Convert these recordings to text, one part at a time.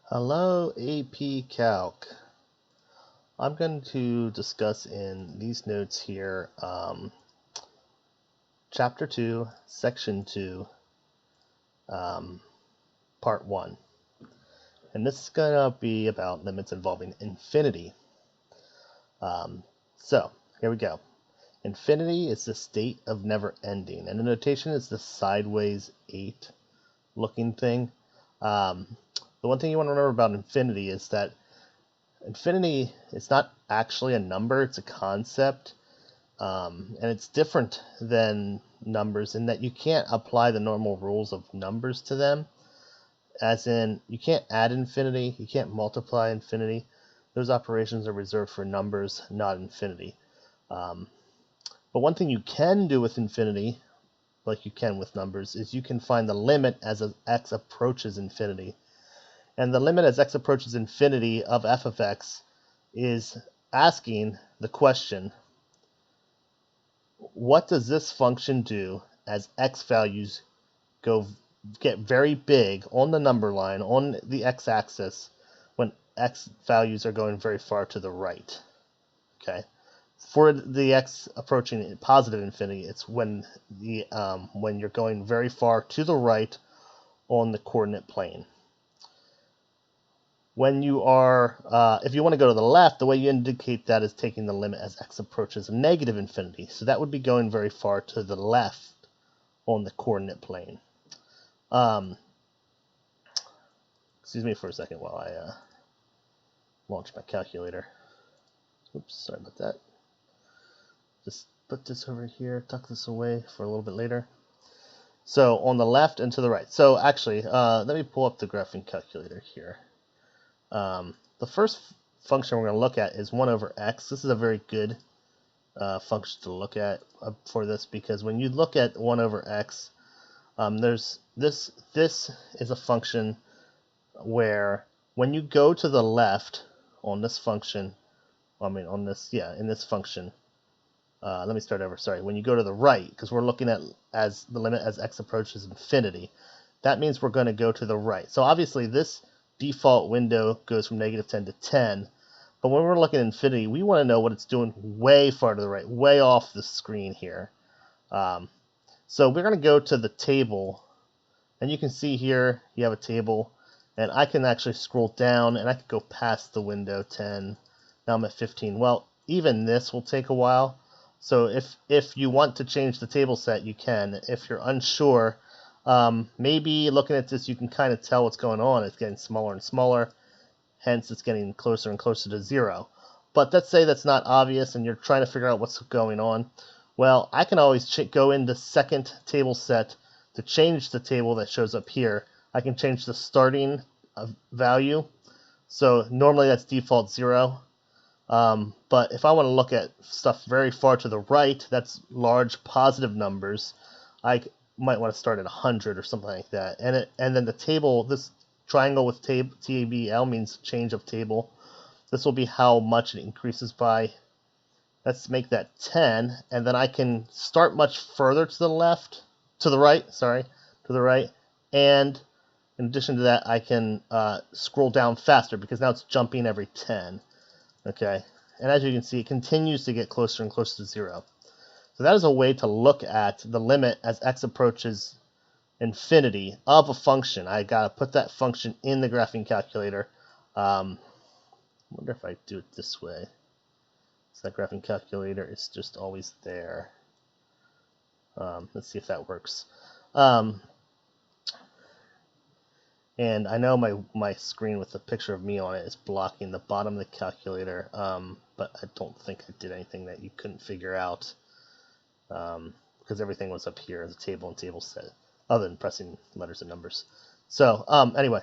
Hello AP Calc. I'm going to discuss in these notes here Chapter 2, Section 2, Part 1. And this is going to be about limits involving infinity. So, here we go. Infinity is the state of never ending, and the notation is the sideways 8 looking thing. The one thing you want to remember about infinity is that infinity is not actually a number, it's a concept. And it's different than numbers in that you can't apply the normal rules of numbers to them. As in, you can't add infinity, you can't multiply infinity. Those operations are reserved for numbers, not infinity. But one thing you can do with infinity, like you can with numbers, is you can find the limit as x approaches infinity. And the limit as x approaches infinity of f of x is asking the question, what does this function do as x values get very big on the number line on the x-axis when x values are going very far to the right? Okay, for the x approaching positive infinity, it's when you're going very far to the right on the coordinate plane. When you are, if you want to go to the left, the way you indicate that is taking the limit as x approaches negative infinity. So that would be going very far to the left on the coordinate plane. Excuse me for a second while I launch my calculator. Oops, sorry about that. Just put this over here, tuck this away for a little bit later. So on the left and to the right. So actually, let me pull up the graphing calculator here. The first function we're going to look at is 1 over x. This is a very good function to look at for this, because when you look at 1 over x, there's this is a function where when you go to the left on this function, in this function, let me start over, sorry, when you go to the right, because we're looking at as the limit as x approaches infinity, that means we're going to go to the right. So obviously this default window goes from -10 to 10, but when we're looking at infinity, we want to know what it's doing way far to the right, way off the screen here. So we're going to go to the table, and you can see here you have a table, and I can actually scroll down and I can go past the window 10. Now I'm at 15. Well, even this will take a while. So if you want to change the table set, you can. If you're unsure, maybe looking at this, you can kind of tell what's going on. It's getting smaller and smaller, hence it's getting closer and closer to 0. But let's say that's not obvious and you're trying to figure out what's going on. Well, I can always go into second table set to change the table that shows up here. I can change the starting value. So normally that's default 0. But if I want to look at stuff very far to the right, that's large positive numbers, I might want to start at 100 or something like that. And then the table, this triangle with TABL means change of table. This will be how much it increases by. Let's make that 10, and then I can start much further to the right, and in addition to that, I can scroll down faster because now it's jumping every 10. Okay, and as you can see, it continues to get closer and closer to 0. So that is a way to look at the limit as x approaches infinity of a function. I gotta put that function in the graphing calculator. I wonder if I do it this way. So that graphing calculator is just always there. Let's see if that works. And I know my screen with the picture of me on it is blocking the bottom of the calculator, but I don't think I did anything that you couldn't figure out, because everything was up here, the table and table set, other than pressing letters and numbers. So anyway,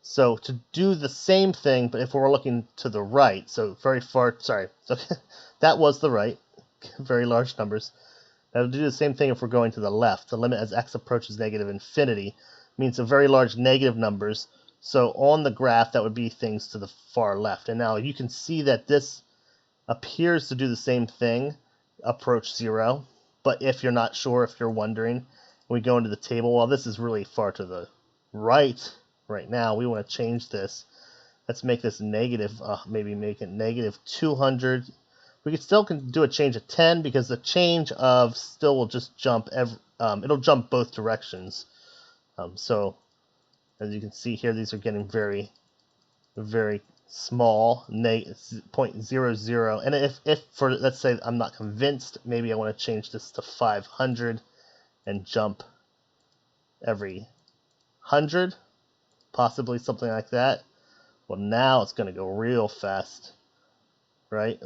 so to do the same thing, but if we're looking to the right, so very far, sorry, so that was the right, very large numbers. Now to do the same thing if we're going to the left, the limit as x approaches negative infinity means some very large negative numbers. So on the graph, that would be things to the far left. And now you can see that this appears to do the same thing, approach 0. But if you're not sure, if you're wondering, we go into the table, well, this is really far to the right. right now. We want to change this. Let's make this negative, maybe make it negative 200. We could still do a change of 10 because the change of still will just jump, it'll jump both directions. So as you can see here, these are getting very, very small, 0.00. And if for, let's say I'm not convinced, maybe I want to change this to 500 and jump every 100, possibly something like that. Well, now it's going to go real fast, right?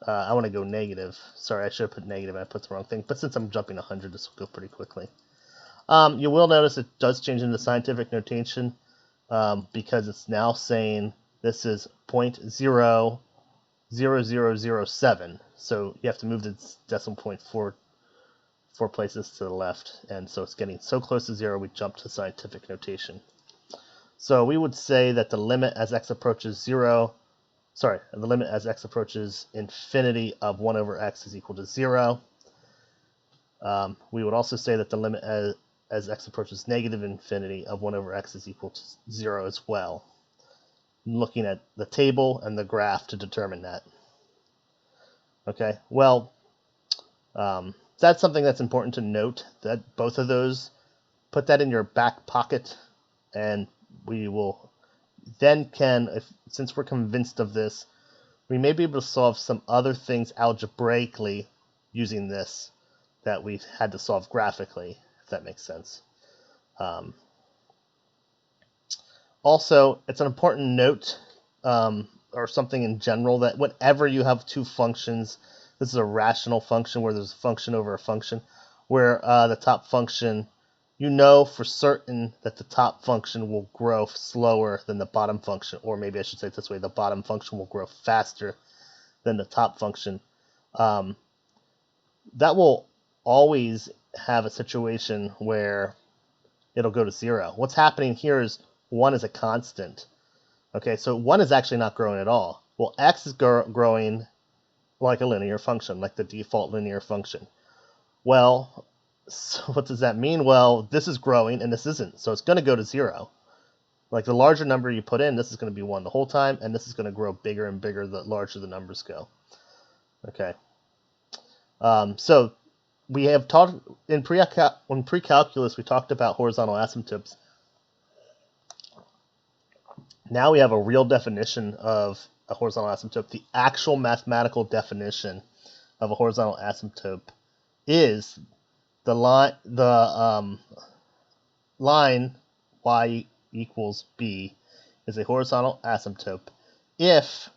I want to go negative. Sorry, I should have put negative. I put the wrong thing. But since I'm jumping 100, this will go pretty quickly. You will notice it does change into scientific notation because it's now saying this is 0.00007. So you have to move the decimal point four places to the left. And so it's getting so close to 0, we jump to scientific notation. So we would say that the limit as x approaches 0, the limit as x approaches infinity of 1 over x is equal to 0. We would also say that the limit as x approaches negative infinity of 1 over x is equal to 0 as well. Looking at the table and the graph to determine that. Okay, well, that's something that's important to note, that both of those, put that in your back pocket, and we will then since we're convinced of this, we may be able to solve some other things algebraically using this that we've had to solve graphically, if that makes sense. Also, it's an important note, or something in general, that whenever you have two functions, this is a rational function where there's a function over a function, where the top function, you know for certain that the top function will grow slower than the bottom function, or maybe I should say it this way, the bottom function will grow faster than the top function. That will always have a situation where it'll go to 0. What's happening here is 1 is a constant. Okay, so 1 is actually not growing at all. Well, x is growing like a linear function, like the default linear function. Well, so what does that mean? Well, this is growing and this isn't, so it's going to go to 0. Like the larger number you put in, this is going to be 1 the whole time, and this is going to grow bigger and bigger the larger the numbers go. Okay. So we have talked in pre-calculus, we talked about horizontal asymptotes. Now we have a real definition of a horizontal asymptote. The actual mathematical definition of a horizontal asymptote is the line y equals b is a horizontal asymptote if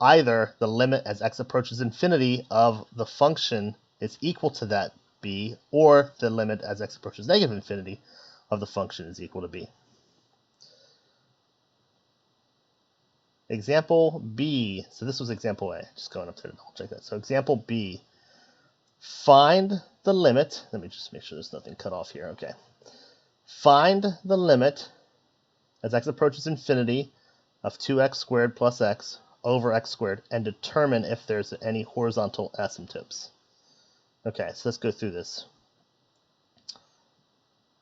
either the limit as x approaches infinity of the function is equal to that b, or the limit as x approaches negative infinity of the function is equal to b. Example B. So this was example A. Just going up there to double check that. So example B. Find the limit. Let me just make sure there's nothing cut off here. Okay. Find the limit as x approaches infinity of 2x squared plus x over x squared, and determine if there's any horizontal asymptotes. Okay, so let's go through this.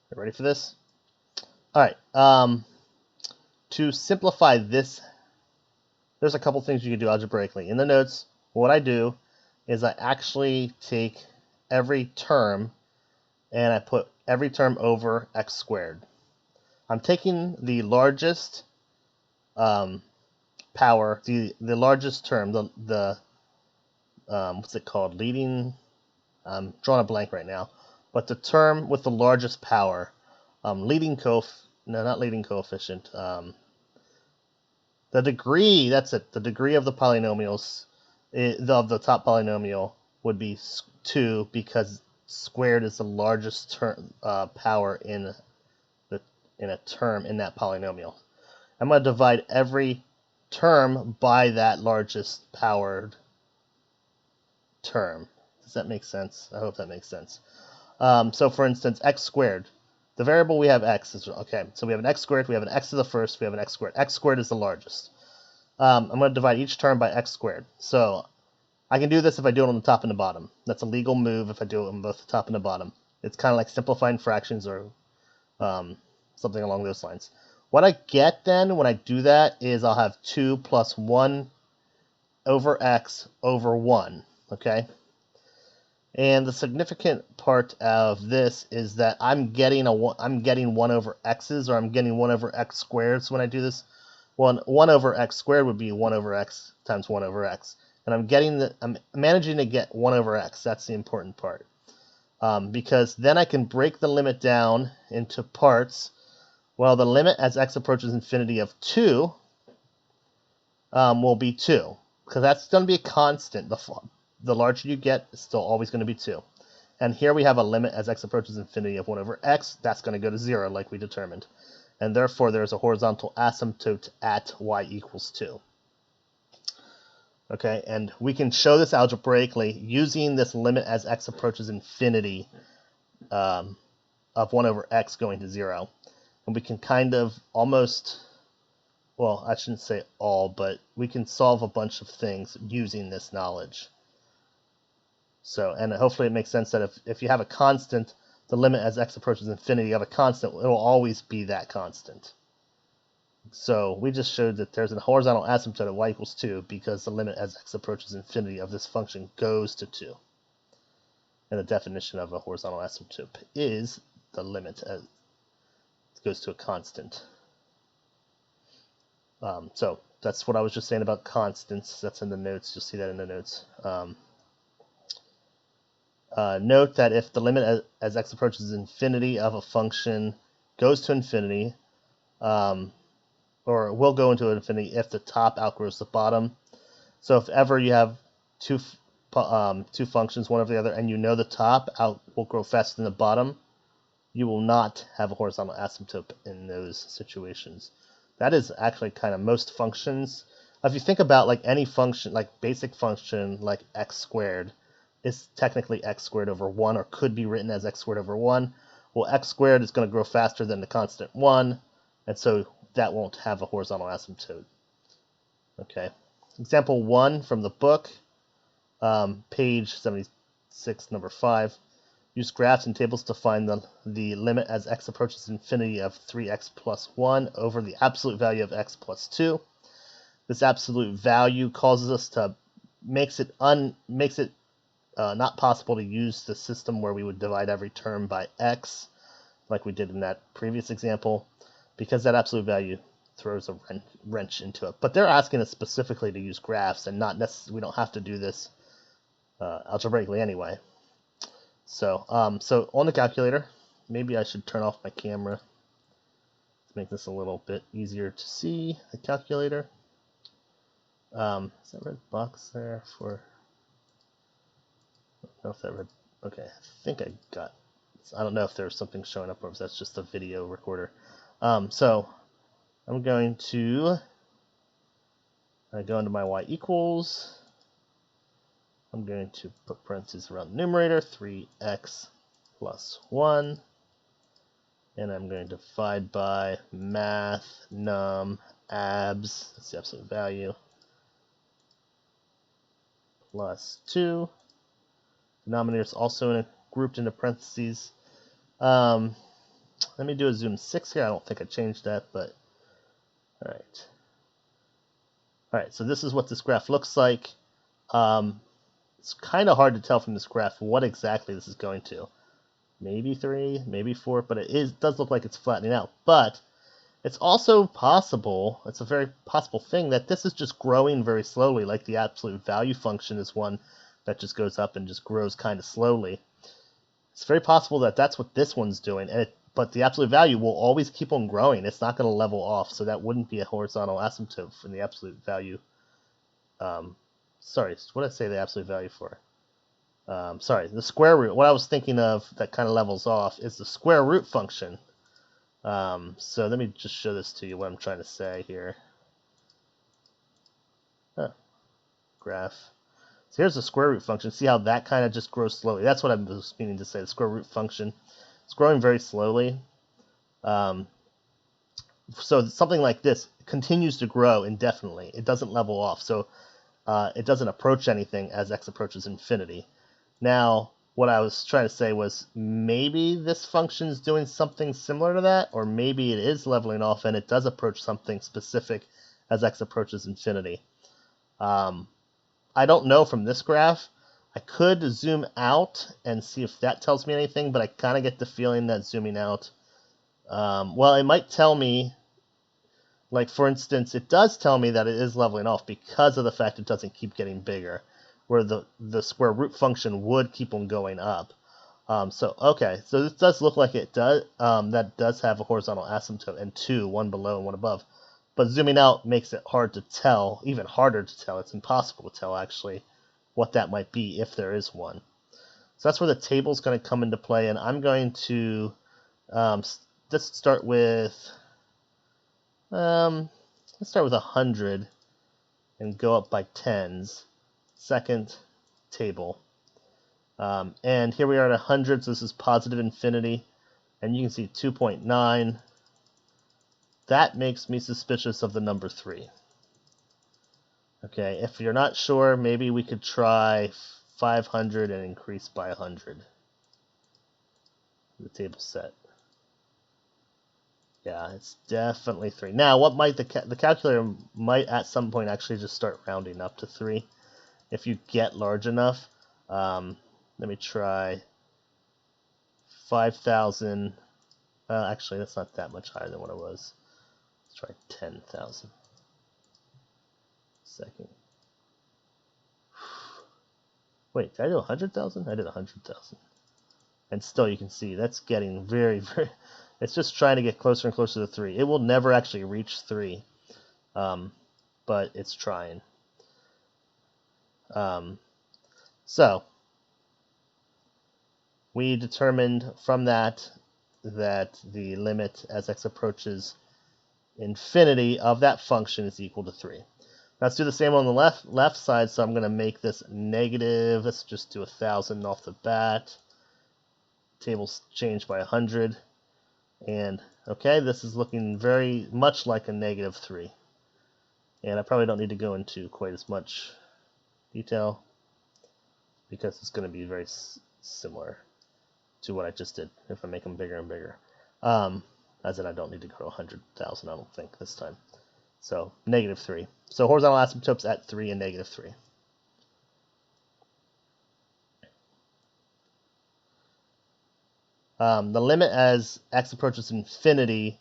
You ready for this? All right. To simplify this, there's a couple things you can do algebraically. In the notes, what I do is I actually take every term and I put every term over x squared. I'm taking the largest power, the largest term, the what's it called? Leading, I'm drawing a blank right now, but the term with the largest power, not leading coefficient, the degree, that's it, the degree of the polynomials, of the top polynomial would be 2, because squared is the largest term, power in a term in that polynomial. I'm going to divide every term by that largest powered term. Does that make sense? I hope that makes sense. So for instance, x squared, the variable we have x is, okay, so we have an x squared, we have an x to the first, we have an x squared. X squared is the largest. I'm going to divide each term by x squared. So I can do this if I do it on the top and the bottom. That's a legal move if I do it on both the top and the bottom. It's kind of like simplifying fractions or something along those lines. What I get then when I do that is I'll have 2 plus 1 over x over 1, okay? And the significant part of this is that I'm getting 1 over x's, or I'm getting 1 over x squared. So when I do this, 1 over x squared would be 1 over x times 1 over x. And I'm managing to get 1 over x. That's the important part. Because then I can break the limit down into parts. Well, the limit as x approaches infinity of 2 will be 2, because that's going to be a constant. The larger you get, it's still always going to be 2. And here we have a limit as x approaches infinity of 1 over x. That's going to go to 0, like we determined. And therefore, there's a horizontal asymptote at y equals 2. Okay, and we can show this algebraically using this limit as x approaches infinity of 1 over x going to 0. And we can kind of almost, well, I shouldn't say all, but we can solve a bunch of things using this knowledge. So, and hopefully it makes sense that if you have a constant, the limit as x approaches infinity of a constant, it will always be that constant. So we just showed that there's a horizontal asymptote at y equals 2 because the limit as x approaches infinity of this function goes to 2. And the definition of a horizontal asymptote is the limit as it goes to a constant. So that's what I was just saying about constants. That's in the notes. You'll see that in the notes. Note that if the limit as x approaches infinity of a function goes to infinity, or will go into infinity if the top outgrows the bottom. So if ever you have two functions, one over the other, and you know the top will grow faster than the bottom, you will not have a horizontal asymptote in those situations. That is actually kind of most functions. If you think about like any function, like basic function like x squared, is technically x squared over 1, or could be written as x squared over 1. Well, x squared is going to grow faster than the constant 1, and so that won't have a horizontal asymptote. Okay. Example 1 from the book, page 76, number 5. Use graphs and tables to find the limit as x approaches infinity of 3x plus 1 over the absolute value of x plus 2. This absolute value causes us to makes it not possible to use the system where we would divide every term by x, like we did in that previous example, because that absolute value throws a wrench into it. But they're asking us specifically to use graphs, and not necessarily, we don't have to do this algebraically anyway. So, so on the calculator, maybe I should turn off my camera to make this a little bit easier to see, the calculator. Is that red box there for, I don't know if that red, okay, I think I got, I don't know if there's something showing up or if that's just a video recorder. So I'm going to go into my y equals. I'm going to put parentheses around the numerator, 3x plus 1. And I'm going to divide by math, num, abs, that's the absolute value, plus 2. Denominator is also grouped into parentheses. Let me do a zoom 6 here. I don't think I changed that, but all right. All right, so this is what this graph looks like. It's kind of hard to tell from this graph what exactly this is going to. Maybe 3, maybe 4, but it does look like it's flattening out. But it's also possible, it's a very possible thing, that this is just growing very slowly, like the absolute value function is one that just goes up and just grows kind of slowly. It's very possible that that's what this one's doing, but the absolute value will always keep on growing. It's not going to level off, so that wouldn't be a horizontal asymptote from the absolute value. Sorry, what did I say the absolute value for? Sorry, the square root. What I was thinking of that kind of levels off is the square root function. So let me just show this to you, what I'm trying to say here. Graph. So here's the square root function. See how that kind of just grows slowly? That's what I was meaning to say. The square root function. It's growing very slowly. So something like this continues to grow indefinitely. It doesn't level off. So it doesn't approach anything as x approaches infinity. Now, what I was trying to say was maybe this function is doing something similar to that, or maybe it is leveling off and it does approach something specific as x approaches infinity. I don't know from this graph. I could zoom out and see if that tells me anything, but I kind of get the feeling that zooming out, well, it might tell me, like for instance, it does tell me that it is leveling off because of the fact it doesn't keep getting bigger, where the square root function would keep on going up. So this does look like it does. That does have a horizontal asymptote and two, one below and one above. But zooming out makes it hard to tell, even harder to tell. It's impossible to tell actually what that might be if there is one. So that's where the table is going to come into play, and I'm going to let's start with 100 and go up by tens. Second table. And here we are at 100, so this is positive infinity. And you can see 2.9. That makes me suspicious of the number 3. Okay, if you're not sure, maybe we could try 500 and increase by 100. The table set. Yeah, it's definitely 3. Now, what might the calculator might at some point actually just start rounding up to 3 if you get large enough. Let me try 5,000. Actually, that's not that much higher than what it was. Let's try 10,000. Second. Wait, did I do 100,000? I did 100,000. And still, you can see that's getting very, very. It's just trying to get closer and closer to 3. It will never actually reach 3, but it's trying. So we determined from that the limit as x approaches infinity of that function is equal to 3. Let's do the same on the left side, so I'm going to make this negative. Let's just do 1,000 off the bat. Table's changed by 100. And, okay, this is looking very much like a negative 3. And I probably don't need to go into quite as much detail because it's going to be very similar to what I just did if I make them bigger and bigger. As in, I don't need to go to 100,000, I don't think, this time. So, negative 3. So, horizontal asymptotes at 3 and negative 3. The limit as x approaches infinity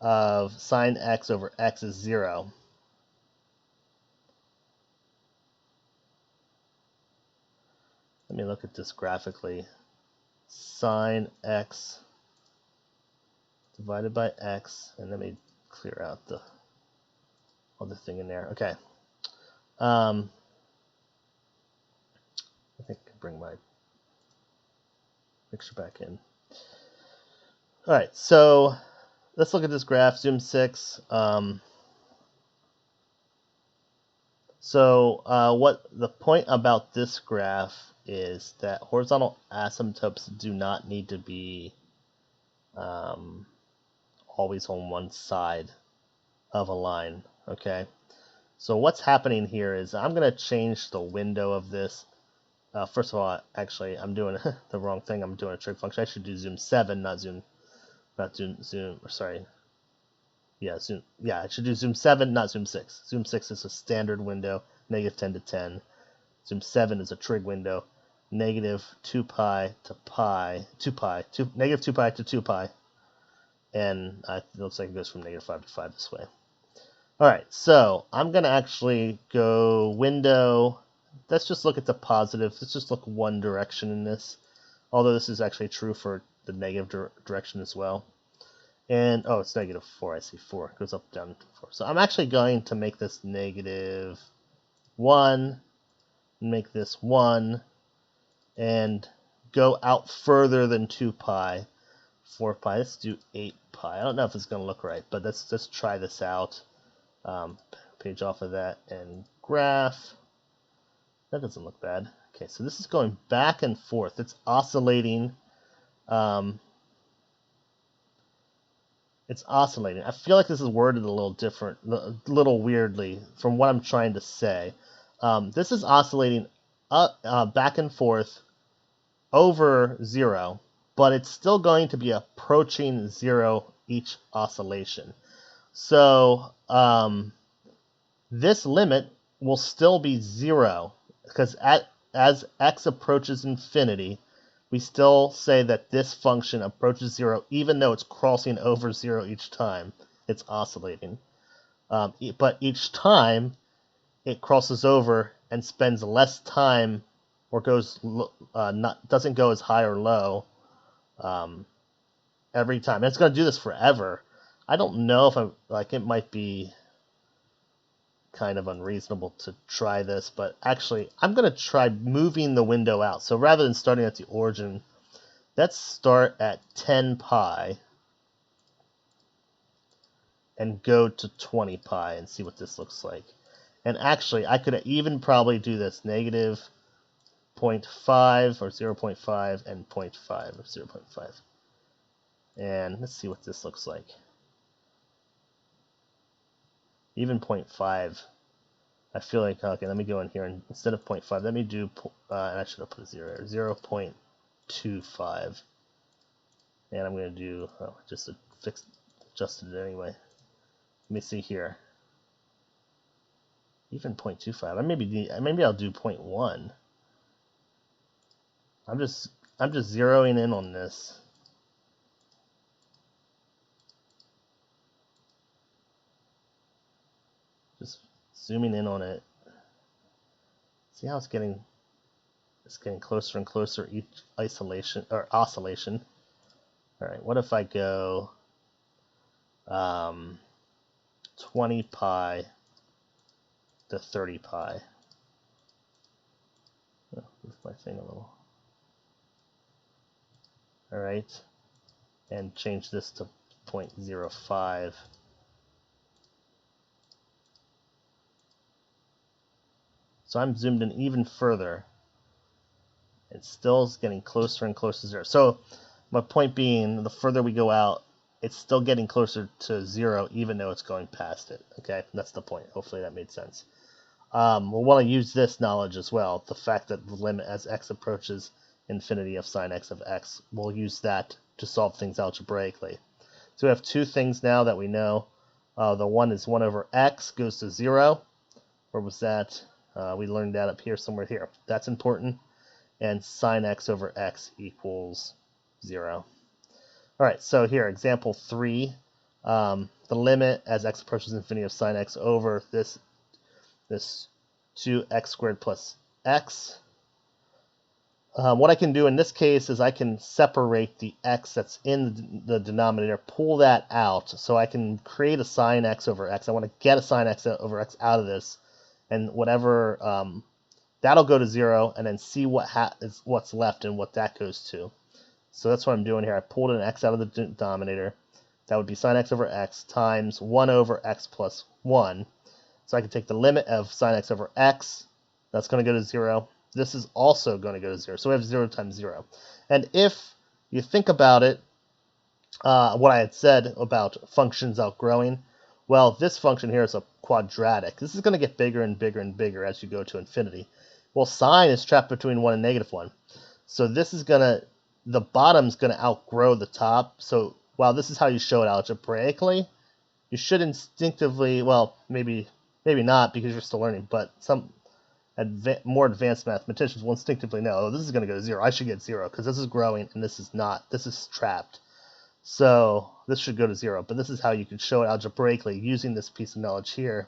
of sine x over x is 0. Let me look at this graphically. Sine x divided by x, and let me clear out the other thing in there. Okay. I think I can bring my picture back in. All right, so let's look at this graph, zoom 6. What the point about this graph is that horizontal asymptotes do not need to be always on one side of a line, okay? So what's happening here is I'm going to change the window of this. First of all, actually, I'm doing the wrong thing. I'm doing a trig function. I should do zoom 7, not zoom, sorry. Yeah, zoom. Yeah, I should do zoom 7, not zoom 6. Zoom 6 is a standard window, negative 10 to 10. Zoom 7 is a trig window, negative 2 pi to pi, negative 2 pi to 2 pi. And it looks like it goes from negative 5 to 5 this way. All right, so I'm going to actually go window. Let's just look at the positive. Let's just look one direction in this, although this is actually true for the negative direction as well. And, oh, it's negative 4. I see 4. It goes up, down to 4. So I'm actually going to make this negative 1, make this 1, and go out further than 2 pi. 4 pi. Let's do 8 pi. I don't know if it's going to look right, but let's just try this out. Page off of that and graph. That doesn't look bad. Okay, so this is going back and forth. It's oscillating. It's oscillating. I feel like this is worded a little different, a little weirdly from what I'm trying to say. This is oscillating up, back and forth over 0, but it's still going to be approaching 0 each oscillation. So this limit will still be 0, because as x approaches infinity, we still say that this function approaches 0 even though it's crossing over 0 each time it's oscillating. But each time it crosses over and spends less time, or doesn't go as high or low every time. And it's going to do this forever. I don't know if it might be kind of unreasonable to try this, but actually I'm going to try moving the window out. So rather than starting at the origin, let's start at 10 pi and go to 20 pi and see what this looks like. And actually, I could even probably do this negative 0.5 or 0.5 and 0.5 or 0.5. And let's see what this looks like. Even 0.5, I feel like, okay, let me go in here, and instead of 0.5, let me do, and I should have put a 0 here, 0.25. And I'm going to do, just adjusted it anyway. Let me see here. Even 0.25. Maybe I'll do 0.1. I'm just zeroing in on this. Just zooming in on it. See how it's getting closer and closer each oscillation. All right, what if I go 20 pi to 30 pi? Oh, move my thing a little. All right, and change this to 0.05. So I'm zoomed in even further. It still is getting closer and closer to 0. So my point being, the further we go out, it's still getting closer to 0, even though it's going past it. Okay, that's the point. Hopefully that made sense. We'll want to use this knowledge as well, the fact that the limit as x approaches infinity of sine x of x. We'll use that to solve things algebraically. So we have two things now that we know. The one is 1 over x goes to 0. Where was that? We learned that up here, somewhere here. That's important. And sine x over x equals 0. All right, so here, example 3. The limit as x approaches infinity of sine x over this 2x squared plus x. What I can do in this case is I can separate the x that's in the denominator, pull that out, so I can create a sine x over x. I want to get a sine x over x out of this, and whatever, that'll go to 0, and then see what's left and what that goes to. So that's what I'm doing here. I pulled an x out of the denominator. That would be sine x over x times 1 over x plus 1. So I can take the limit of sine x over x. That's going to go to 0. This is also going to go to 0. So we have 0 times 0. And if you think about it, what I had said about functions outgrowing, well, this function here is a quadratic. This is going to get bigger and bigger and bigger as you go to infinity. Well, sine is trapped between 1 and negative 1. So this is going to, the bottom's going to outgrow the top. So while this is how you show it algebraically, you should instinctively, well, maybe not because you're still learning, but some more advanced mathematicians will instinctively know, oh, this is going to go to 0. I should get 0 because this is growing and this is not. This is trapped. So this should go to 0. But this is how you can show it algebraically using this piece of knowledge here.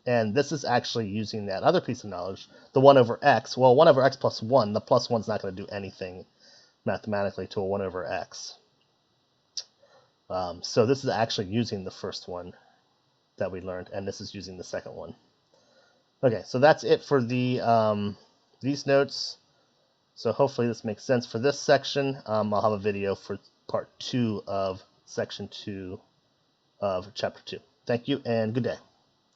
And this is actually using that other piece of knowledge, the 1 over x. Well, 1 over x plus 1, the plus 1's not going to do anything mathematically to a 1 over x. So this is actually using the first one that we learned, and this is using the second one. Okay, so that's it for the these notes. So hopefully this makes sense for this section. I'll have a video for part 2 of section 2 of chapter 2. Thank you and good day.